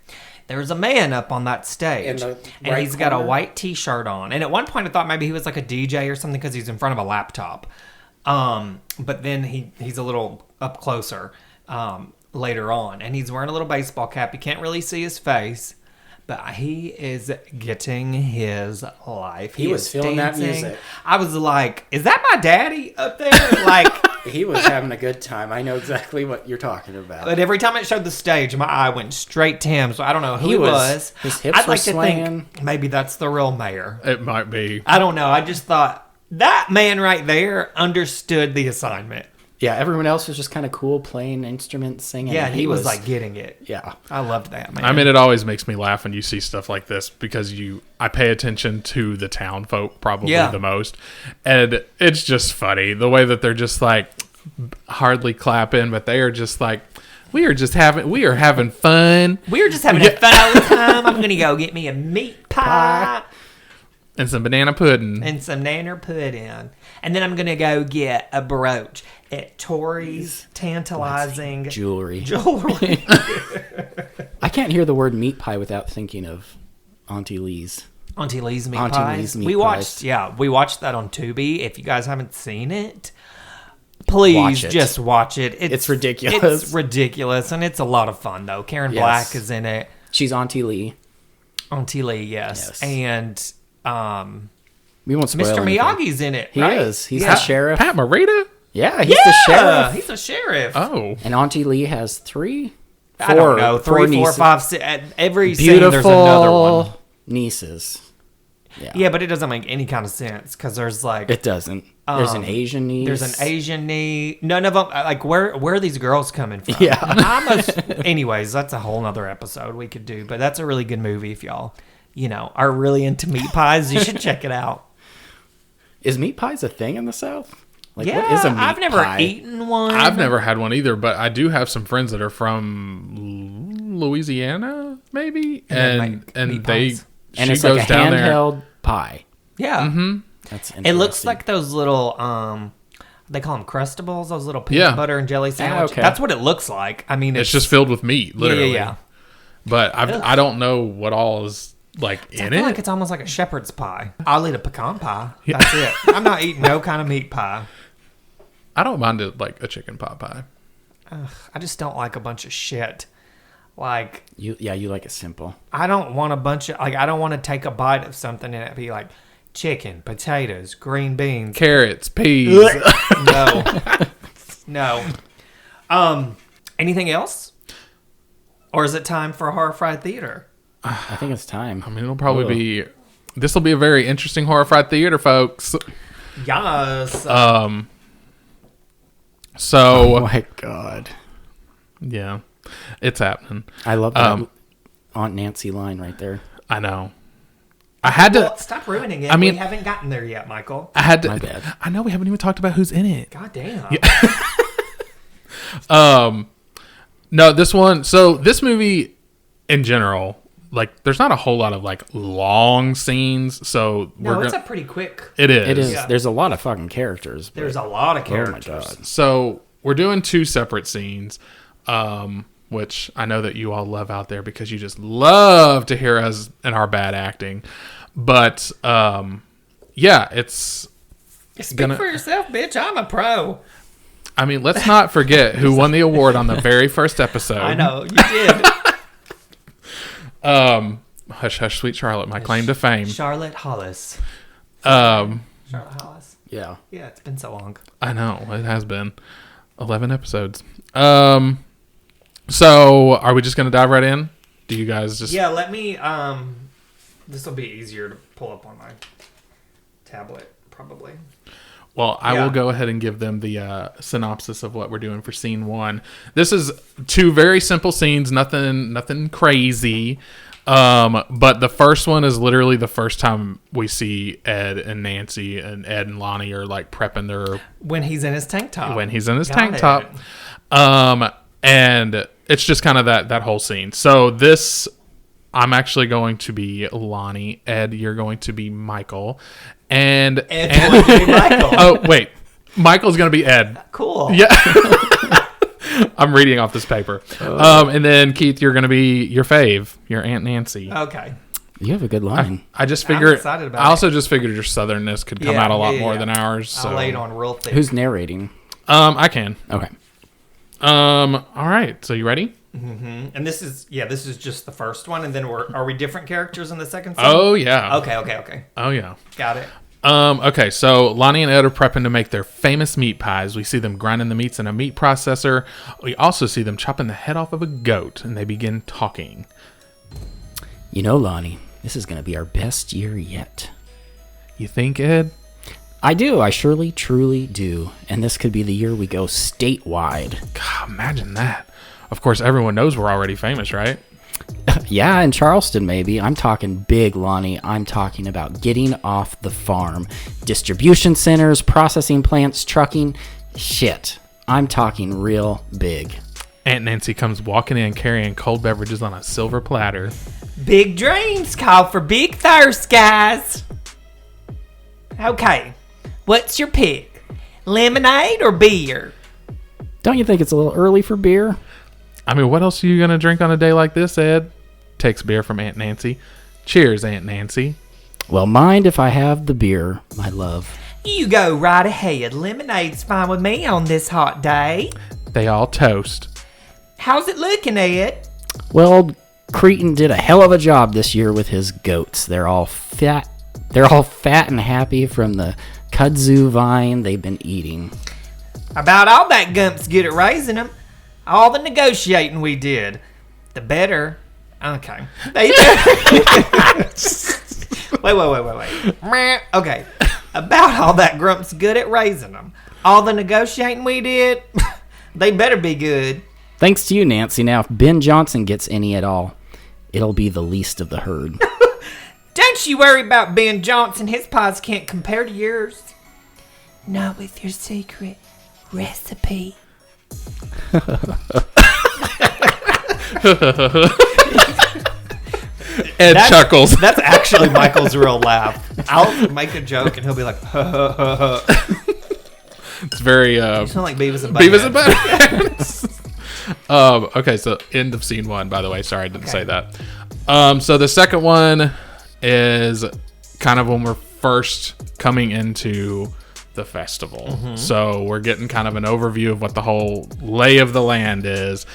There's a man up on that stage, and he's got a white T-shirt on. And at one point, I thought maybe he was like a DJ or something because he's in front of a laptop. But then he's a little up closer later on, and he's wearing a little baseball cap. You can't really see his face, but he is getting his life. He was feeling that music. I was like, "Is that my daddy up there?" Like. He was having a good time. I know exactly what you're talking about. But every time it showed the stage, my eye went straight to him. So I don't know who he was. His hips were swinging. To think maybe that's the real mayor. It might be. I don't know. I just thought that man right there understood the assignment. Yeah, everyone else was just kind of cool playing instruments, singing. Yeah, he was like getting it. Yeah. I loved that, man. I mean, it always makes me laugh when you see stuff like this because I pay attention to the town folk probably the most. And it's just funny the way that they're just like hardly clapping, but they are just like, we are having fun. We're just having fun all the time. I'm going to go get me a meat pie. And some banana pudding. And some nanner pudding. And then I'm going to go get a brooch at Tori's Tantalizing Jewelry. I can't hear the word meat pie without thinking of Auntie Lee's. Auntie Lee's meat pies. We watched that on Tubi. If you guys haven't seen it, please just watch it. It's ridiculous. It's ridiculous, and it's a lot of fun, though. Karen Black is in it. She's Auntie Lee. Auntie Lee, yes. And we won't spoil Mr. anything. Miyagi's in it, He right? is. He's the sheriff. Pat Morita? Yeah, he's the sheriff. He's a sheriff. Oh. And Auntie Lee has three? I don't know. Three, four, nieces. five, six. At every Beautiful scene, there's another one. Nieces. Yeah, but it doesn't make any kind of sense because there's like... It doesn't. There's an Asian niece. There's an Asian niece. None of them... Like, where are these girls coming from? Yeah. Anyways, that's a whole nother episode we could do. But that's a really good movie if y'all, are really into meat pies. You should check it out. Is meat pies a thing in the South? Like, yeah, what is a meat I've never pie? eaten one. I've never had one either, but I do have some friends that are from Louisiana, maybe, and they... And she it's like goes a down handheld pie. Yeah. Mm-hmm. That's interesting. It looks like those little, they call them Crustables, those little peanut butter and jelly sandwiches. okay. That's what it looks like. I mean, It's just filled with meat, literally. Yeah. But I don't know what all is like I in feel it. like it's almost like a shepherd's pie. I'll eat a pecan pie. That's it. I'm not eating no kind of meat pie. I don't mind it like a chicken pot pie. I just don't like a bunch of shit. Like you like it simple. I don't want a bunch of I don't want to take a bite of something and it be like chicken, potatoes, green beans, Carrots, peas. No. Anything else? Or is it time for Horrified Theater? I think it's time. I mean, it'll probably be... This will be a very interesting Horrified Theater, folks. Yes. So... Oh my God. Yeah. It's happening. I love that Aunt Nancy line right there. I know. I had to... Well, stop ruining it. I mean... We haven't gotten there yet, Michael. I had to... My bad. I know we haven't even talked about who's in it. God damn. No, this one... So, this movie, in general... Like, there's not a whole lot of, like, long scenes, so No, it's a pretty quick... It is. It is. Yeah. There's a lot of fucking characters. But, There's a lot of oh my characters. God. So, we're doing 2 separate scenes, which I know that you all love out there because you just love to hear us and our bad acting. But, yeah, it's... Speak for yourself, bitch. I'm a pro. I mean, let's not forget who won the award on the very first episode. I know. You did. Hush, hush, sweet Charlotte, my claim to fame. Charlotte Hollis. Um, Charlotte Hollis. Yeah. Yeah, it's been so long. I know, it has been 11 episodes. So are we just going to dive right in? Do you guys just... Yeah, let me, this will be easier to pull up on my tablet, probably. Well, I Yeah. will go ahead and give them the synopsis of what we're doing for scene 1. This is 2 very simple scenes, nothing crazy. But the first one is literally the first time we see Ed and Nancy, and Ed and Lonnie are like prepping their... When he's in his tank top. tank top. And it's just kind of that whole scene. So this, I'm actually going to be Lonnie. Ed, you're going to be Michael. And Ed's going to be Michael. Oh, wait. Michael's going to be Ed. Cool. Yeah. I'm reading off this paper. And then, Keith, you're going to be your fave, your Aunt Nancy. Okay. You have a good line. I just figured... excited about I also just figured your southernness could come out a lot more than ours. So. I laid on real thick. Who's narrating? I can. Okay. All right. So you ready? And this is just the first one, and then are we different characters in the second scene? Oh, yeah. Okay. Oh, yeah. Got it. Okay, so Lonnie and Ed are prepping to make their famous meat pies. We see them grinding the meats in a meat processor. We also see them chopping the head off of a goat, and they begin talking. You know, Lonnie, this is going to be our best year yet. You think, Ed? I do. I surely, truly do. And this could be the year we go statewide. God, imagine that. Of course, everyone knows we're already famous, right? Yeah, in Charleston, maybe. I'm talking big, Lonnie. I'm talking about getting off the farm. Distribution centers, processing plants, trucking. Shit. I'm talking real big. Aunt Nancy comes walking in carrying cold beverages on a silver platter. Big dreams call for big thirst, guys. Okay. What's your pick? Lemonade or beer? Don't you think it's a little early for beer? I mean, what else are you going to drink on a day like this, Ed? Takes beer from Aunt Nancy. Cheers, Aunt Nancy. Well, mind if I have the beer, my love. You go right ahead. Lemonade's fine with me on this hot day. They all toast. How's it looking, Ed? Well, old Cretan did a hell of a job this year with his goats. They're all fat and happy from the kudzu vine they've been eating. About all that gump's good at raising them. All the negotiating we did, the better. Okay. They better. Wait. Meh. Okay. About all that grump's good at raising them. All the negotiating we did, they better be good. Thanks to you, Nancy. Now, if Ben Johnson gets any at all, it'll be the least of the herd. Don't you worry about Ben Johnson. His pies can't compare to yours. Not with your secret recipe. Ed chuckles. That's actually Michael's real laugh. I'll make a joke and he'll be like, ha, ha, ha, ha. It's very... You sound like Beavis and Butthead. Beavis and Butthead. Okay, so end of scene 1, by the way. Sorry, I didn't say that. So the second one is kind of when we're first coming into the festival. So we're getting kind of an overview of what the whole lay of the land is.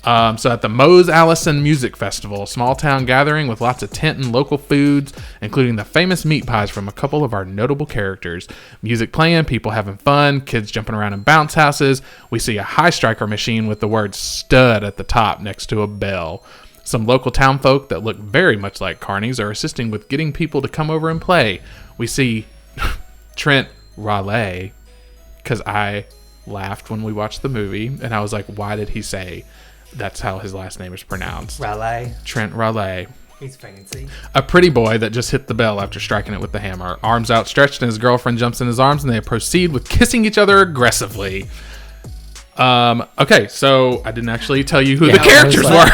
So at the Mose Allison Music Festival, a small town gathering with lots of tent and local foods, including the famous meat pies from a couple of our notable characters. Music playing, people having fun, kids jumping around in bounce houses. We see a high striker machine with the word stud at the top next to a bell. Some local town folk that look very much like carnies are assisting with getting people to come over and play. We see Trent Raleigh, because I laughed when we watched the movie, and I was like, why did he say that's how his last name is pronounced? Raleigh. Trent Raleigh. He's fancy. A pretty boy that just hit the bell after striking it with the hammer. Arms outstretched, and his girlfriend jumps in his arms, and they proceed with kissing each other aggressively. Okay, so I didn't actually tell you who the characters were.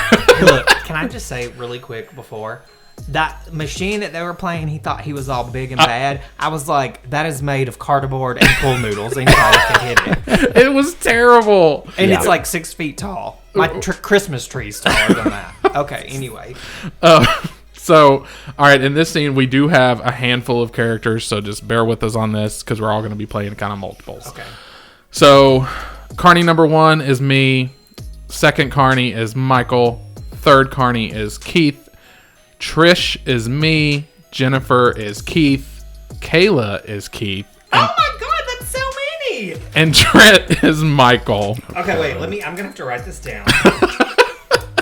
Look, can I just say really quick before that machine that they were playing, he thought he was all big and bad. I was like, that is made of cardboard and pool noodles. Anybody can hit it. It was terrible. And it's like 6 feet tall. My Christmas tree's taller than that. Okay, anyway. So, all right, in this scene, we do have a handful of characters, so just bear with us on this because we're all going to be playing kind of multiples. Okay. So, Carney number 1 is me. Second Carney is Michael. Third Carney is Keith. Trish is me. Jennifer is Keith. Kayla is Keith. Oh my God, that's so many! And Trent is Michael. Okay, wait, I'm gonna have to write this down.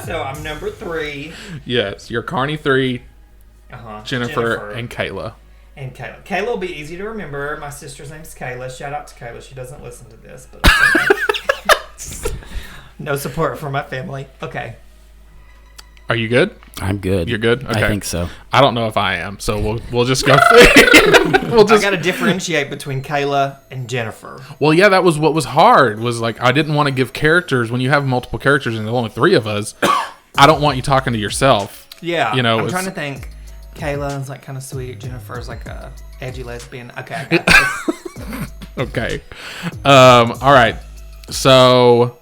So I'm number 3. Yes, you're Carney 3, Jennifer, and Kayla. And Kayla. Kayla will be easy to remember. My sister's name's Kayla. Shout out to Kayla. She doesn't listen to this, but it's okay. No support for my family. Okay. Are you good? I'm good. You're good? Okay. I think so. I don't know if I am, so we'll just go. I got to differentiate between Kayla and Jennifer. Well, yeah, that was what was hard. Was like I didn't want to give characters when you have multiple characters and there's only 3 of us. I don't want you talking to yourself. Yeah, you know. I'm trying to think. Kayla's like kind of sweet. Jennifer's like a edgy lesbian. Okay, I got this. Okay. All right. So.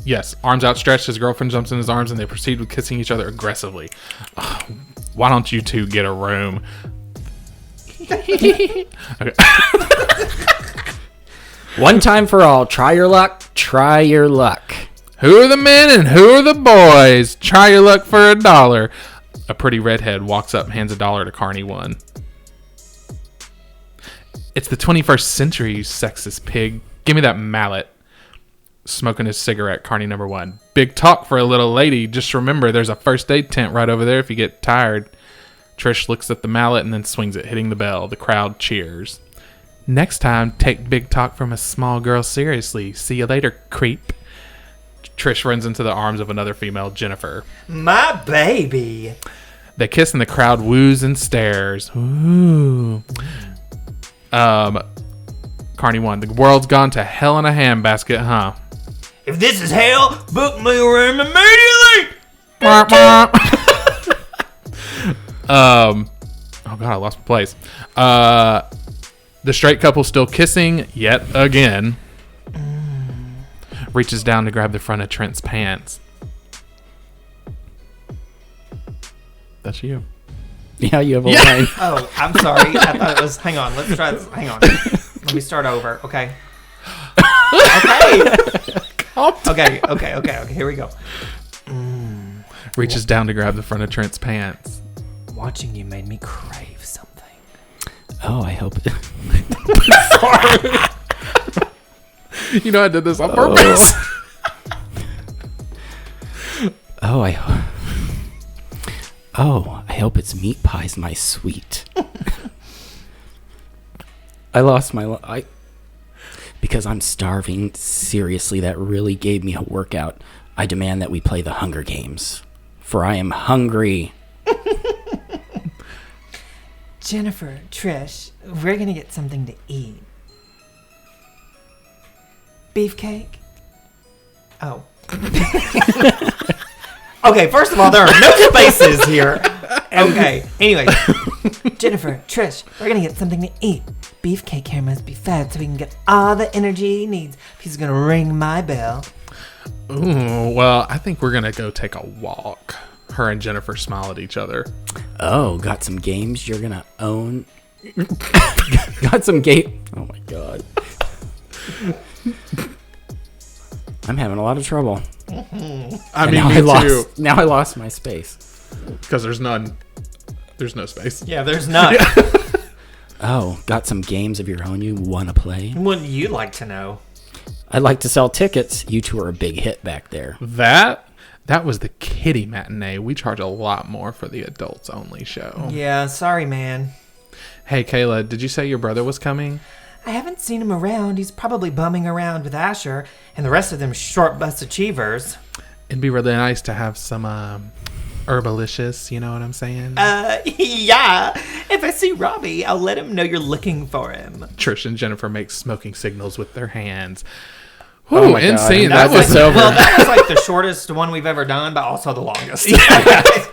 Yes, arms outstretched, his girlfriend jumps in his arms, and they proceed with kissing each other aggressively. Why don't you two get a room? Okay. One time for all, try your luck, try your luck. Who are the men and who are the boys? Try your luck for $1. A pretty redhead walks up and hands $1 to Carney 1. It's the 21st century, you sexist pig. Give me that mallet. Smoking his cigarette, Carney number 1. Big talk for a little lady. Just remember, there's a first aid tent right over there if you get tired. Trish looks at the mallet and then swings it, hitting the bell. The crowd cheers. Next time, take big talk from a small girl seriously. See you later, creep. Trish runs into the arms of another female, Jennifer. My baby. They kiss and the crowd woos and stares. Ooh. Carney 1. The world's gone to hell in a handbasket, huh? If this is hell, book me a room immediately. Oh God, I lost my place. The straight couple still kissing yet again. Reaches down to grab the front of Trent's pants. That's you. Yeah, you have a line. Oh, I'm sorry. I thought it was. Hang on. Let's try this. Hang on. Let me start over. Okay. Okay. Here we go. Reaches down to grab the front of Trent's pants. Watching you made me crave something. Oh, I hope. Sorry. You know I did this on purpose. Oh, I hope it's meat pies, my sweet. I lost my because I'm starving. Seriously, that really gave me a workout. I demand that we play the Hunger Games, for I am hungry. Jennifer, Trish, we're gonna get something to eat. Beefcake? Oh. Okay, first of all, there are no spaces here. Okay, anyway. Jennifer, Trish, we're gonna get something to eat. Beefcake here must be fed so he can get all the energy he needs. He's gonna ring my bell. Ooh, well, I think we're gonna go take a walk. Her and Jennifer smile at each other. Oh, got some games you're gonna own? Got some game. Oh my God. I'm having a lot of trouble. I mean, now me too. Now I lost my space. Because there's none. There's no space. Yeah, there's none. Oh, got some games of your own you want to play? Wouldn't you like to know? I'd like to sell tickets. You two are a big hit back there. That was the kiddie matinee. We charge a lot more for the adults only show. Yeah, sorry, man. Hey, Kayla, did you say your brother was coming? I haven't seen him around. He's probably bumming around with Asher and the rest of them short bus achievers. It'd be really nice to have some herbalicious, you know what I'm saying? Yeah. If I see Robbie, I'll let him know you're looking for him. Trish and Jennifer make smoking signals with their hands. Oh Ooh, my God. insane. That That was was over. Well, that was like the shortest one we've ever done, but also the longest.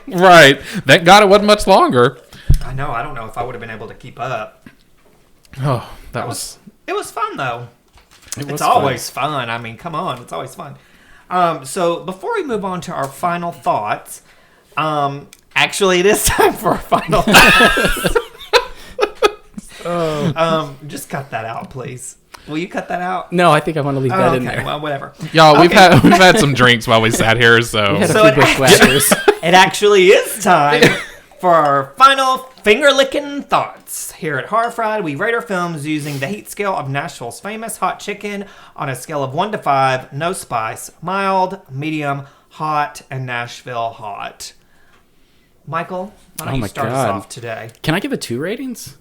right. Thank God it wasn't much longer. I know. I don't know if I would have been able to keep up. Oh, that was... It was fun, though. It was It's always fun. I mean, come on. It's always fun. So before we move on to our final thoughts, actually, it is time for our final thoughts. Just cut that out, please. Will you cut that out? No, I think I want to leave that in there. Well, whatever. Y'all, we've Okay. had some drinks while we sat here, so... We had So a few bushwhackers. It actually is time for our final finger-licking thoughts. Here at Horror Fried, we rate our films using the heat scale of Nashville's famous hot chicken on a scale of 1 to 5, no spice, mild, medium, hot, and Nashville hot. Michael, why don't Oh you my start us God. off today? Can I give it 2 ratings?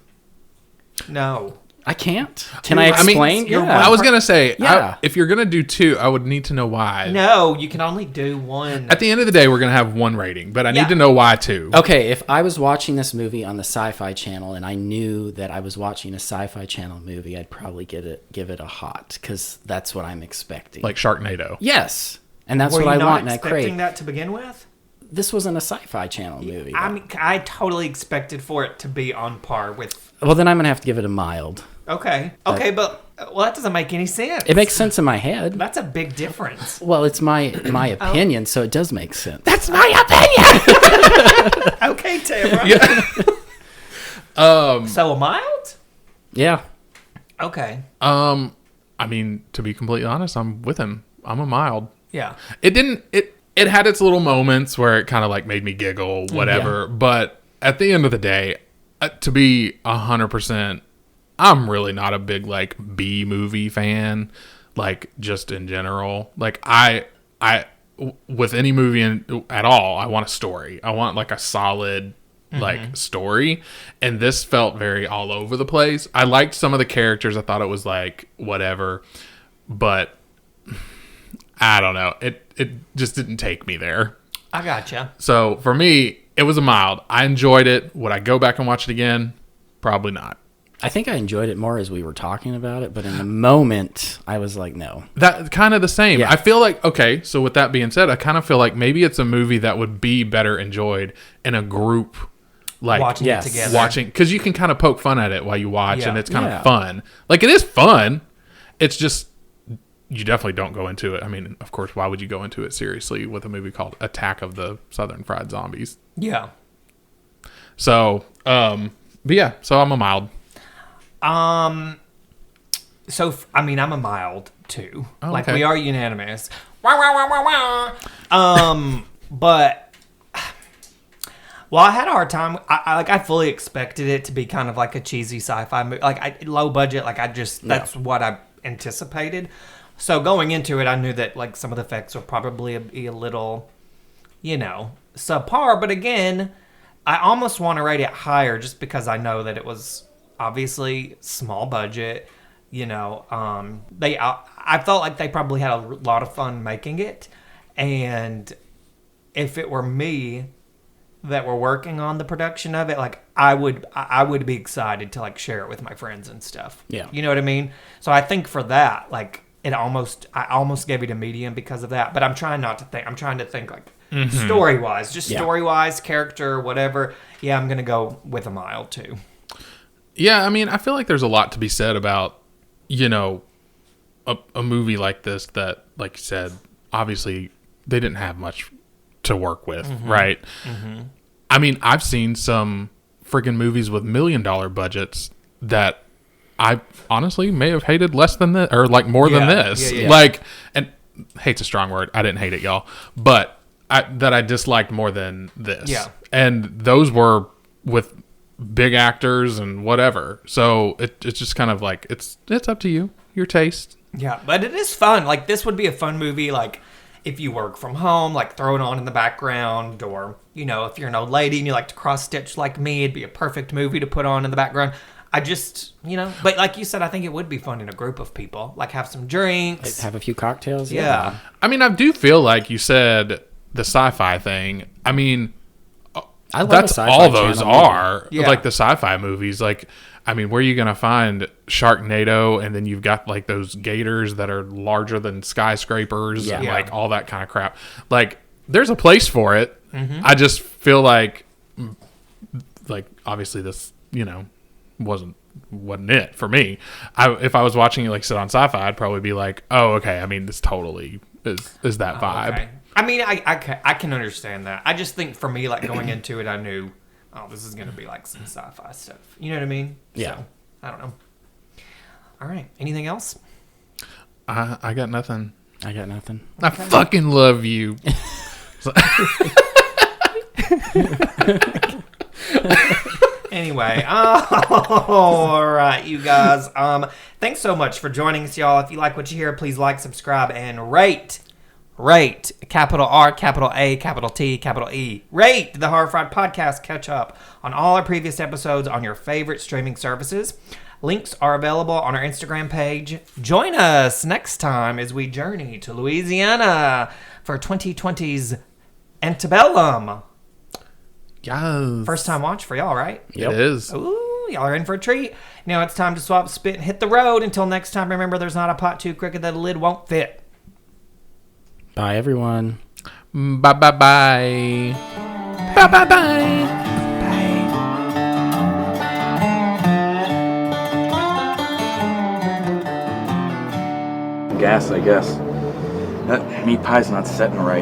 No. I can't. Can I explain? you're Yeah. I was going to say, Yeah. if you're going to do 2, I would need to know why. No, you can only do 1. At the end of the day, we're going to have 1 rating, but I Yeah. need to know why 2. Okay, if I was watching this movie on the Sci-Fi Channel and I knew that I was watching a Sci-Fi Channel movie, I'd probably give it a hot, because that's what I'm expecting. Like Sharknado. Yes, and that's Were what you I not want and I expecting crave. that to begin with? This wasn't a Sci-Fi Channel movie. I mean, I totally expected for it to be on par with... Well, then I'm gonna have to give it a mild. Okay, but well, that doesn't make any sense. It makes sense in my head. That's a big difference. Well, it's my opinion, so it does make sense. That's my opinion. Okay, Tamara. Yeah. So a mild? Yeah. Okay. I mean, to be completely honest, I'm with him. I'm a mild. Yeah. It had its little moments where it kind of like made me giggle, whatever. But at the end of the day, to be 100%, I'm really not a big like B movie fan, like just in general. Like I with any movie at all, I want a story. I want like a solid like story, and this felt very all over the place. I liked some of the characters. I thought it was like whatever, but I don't know. It just didn't take me there. I gotcha. So for me, it was a mild. I enjoyed it. Would I go back and watch it again? Probably not. I think I enjoyed it more as we were talking about it, but in the moment, I was like, no. That kind of the same. Yeah. I feel like, okay, so with that being said, I kind of feel like maybe it's a movie that would be better enjoyed in a group, like Watching yes. it together. watching, because you can kind of poke fun at it while you watch, Yeah. and it's kind Yeah. of fun. Like, it is fun. It's just, you definitely don't go into it. I mean, of course, why would you go into it seriously with a movie called Attack of the Southern Fried Zombies? Yeah. So, but yeah, so I'm a mild. I mean, I'm a mild too. Oh, like okay. we are unanimous. Wah, wah, wah, wah, wah. But well, I had a hard time. I fully expected it to be kind of like a cheesy sci-fi movie, like low budget. Like that's what I anticipated. So going into it, I knew that like some of the effects would probably be a little, subpar. But again, I almost want to rate it higher just because I know that it was obviously small budget. I felt like they probably had a lot of fun making it, and if it were me that were working on the production of it, like I would be excited to like share it with my friends and stuff. Yeah. You know what I mean? So I think for that, like I almost gave it a medium because of that, but I'm trying not to think. I'm trying to think like story-wise, just Yeah. story-wise, character, whatever. Yeah, I'm going to go with a mild too. Yeah, I mean, I feel like there's a lot to be said about, a movie like this that, like you said, obviously they didn't have much to work with, right? I mean, I've seen some friggin' movies with $1 million budgets that I honestly may have hated less than this, or like more than Yeah, this. yeah. Like, and hate's a strong word. I didn't hate it, y'all, but that I disliked more than this. Yeah. And those were with big actors and whatever. So it's just kind of like, it's up to you, your taste. Yeah, but it is fun. Like, this would be a fun movie, like, if you work from home, like, throw it on in the background, or, you know, if you're an old lady and you like to cross-stitch like me, it'd be a perfect movie to put on in the background. I just, you know, but like you said, I think it would be fun in a group of people. Like, have some drinks. Have a few cocktails. Yeah. I mean, I do feel like you said the sci-fi thing. I mean, I love that's a sci-fi all those channel movie. are. Yeah. Like the sci-fi movies. Like, I mean, where are you going to find Sharknado? And then you've got like those gators that are larger than skyscrapers and Yeah. like all that kind of crap. Like, there's a place for it. Mm-hmm. I just feel like obviously this, you know, wasn't it for me. If I was watching it like sit on sci-fi, I'd probably be like, oh, okay. I mean, this totally is that vibe. Okay. I mean, I can understand that. I just think for me, like, going into it, I knew, oh, this is going to be like some sci-fi stuff. You know what I mean? Yeah. So, I don't know. All right. Anything else? I got nothing. I got nothing. I fucking love you. Anyway, all right, you guys. Thanks so much for joining us, y'all. If you like what you hear, please like, subscribe, and rate. Capital R, capital A, capital T, capital E. Rate the Horror Fried Podcast. Catch up on all our previous episodes on your favorite streaming services. Links are available on our Instagram page. Join us next time as we journey to Louisiana for 2020's Antebellum. Yes. First time watch for y'all, right? Yep. It is. Ooh, y'all are in for a treat. Now it's time to swap, spit, and hit the road. Until next time, remember, there's not a pot too crooked that a lid won't fit. Bye, everyone. Bye bye bye. Bye bye bye. Gas, I guess. That meat pie's not setting right.